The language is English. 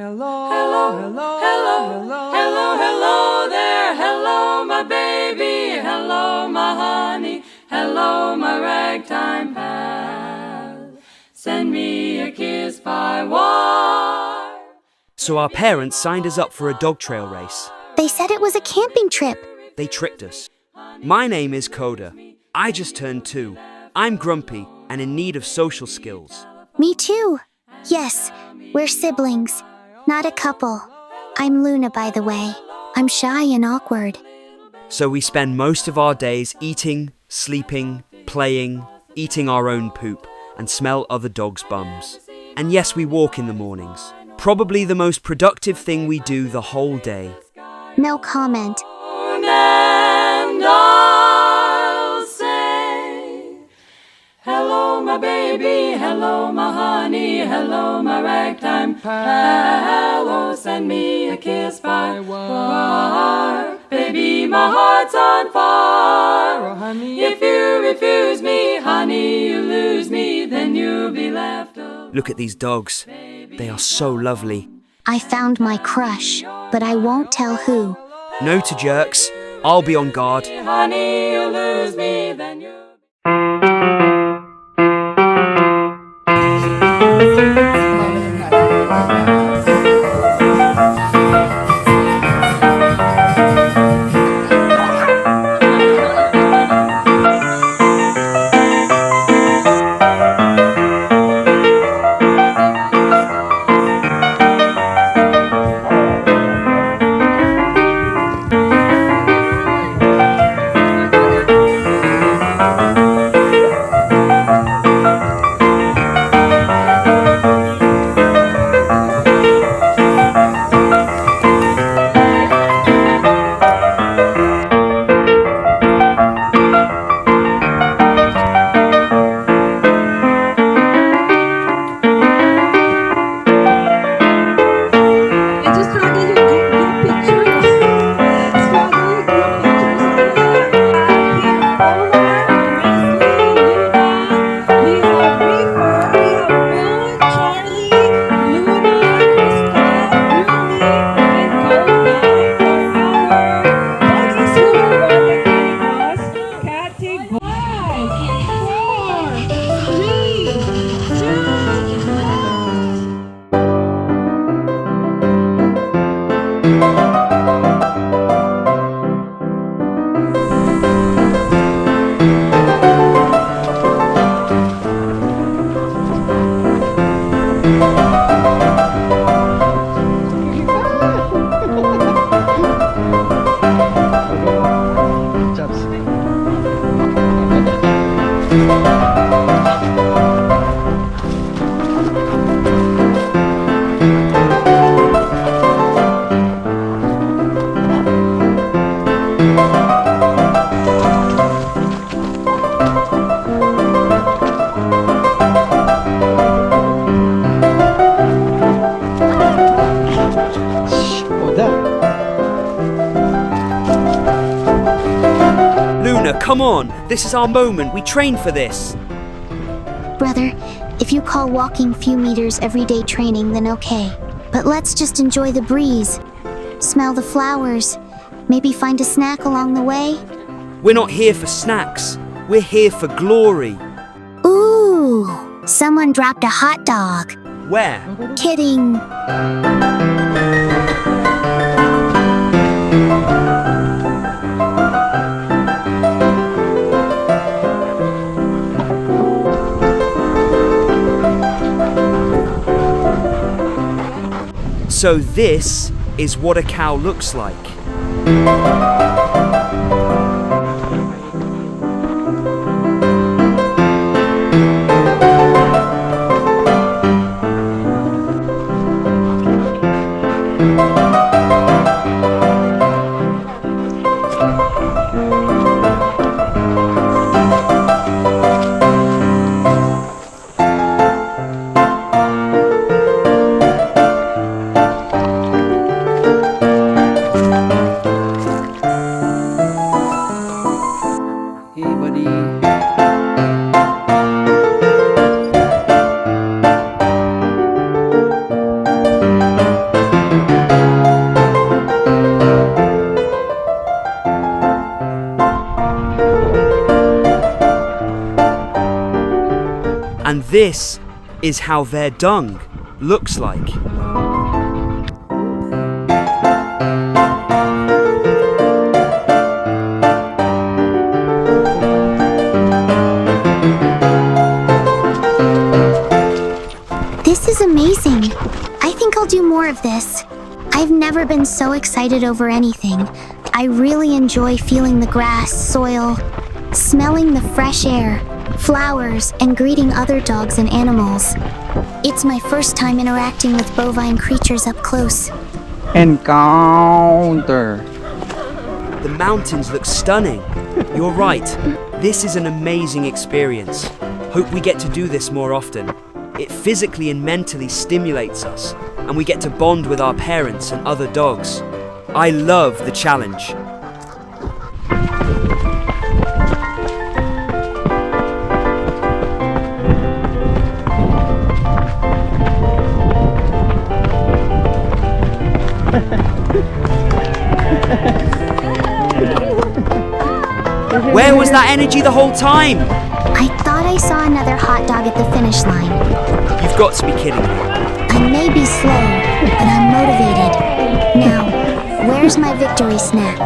Hello, hello, hello, hello, hello, hello there. Hello, my baby. Hello, my honey. Hello, my ragtime pal. Send me a kiss by wire. So our parents signed us up for a dog trail race. They said it was a camping trip. They tricked us. My name is Koda. I just turned 2. I'm grumpy and in need of social skills. Me too. Yes, we're siblings, not a couple. I'm Luna, by the way. I'm shy and awkward. So we spend most of our days eating, sleeping, playing, eating our own poop, and smell other dogs' bums. And yes, we walk in the mornings. Probably the most productive thing we do the whole day. No comment. And I'll say, hello, my baby. Hello, my honey. Hello, my ragtime pal. Oh, send me a kiss by wire. Baby, my heart's on fire. If you refuse me, honey, you lose me. Then you'll be left alone. Look at these dogs. They are so lovely. I found my crush, but I won't tell who. No to jerks. I'll be on guard. Honey, you lose me, then you. Come on, this is our moment. We trained for this. Brother, if you call walking few meters everyday training, then okay. But let's just enjoy the breeze. Smell the flowers. Maybe find a snack along the way. We're not here for snacks. We're here for glory. Ooh, someone dropped a hot dog. Where? Kidding. So this is what a cow looks like. this is how their dung looks like. This is amazing. I think I'll do more of this. I've never been so excited over anything. I really enjoy feeling the grass, soil, smelling the fresh air, flowers, and greeting other dogs and animals. It's my first time interacting with bovine creatures up close. Encounter. The mountains look stunning. You're right. This is an amazing experience. Hope we get to do this more often. It physically and mentally stimulates us, and we get to bond with our parents and other dogs. I love the challenge. Where was that energy the whole time? I thought I saw another hot dog at the finish line. You've got to be kidding me. I may be slow, but I'm motivated. Now, where's my victory snack?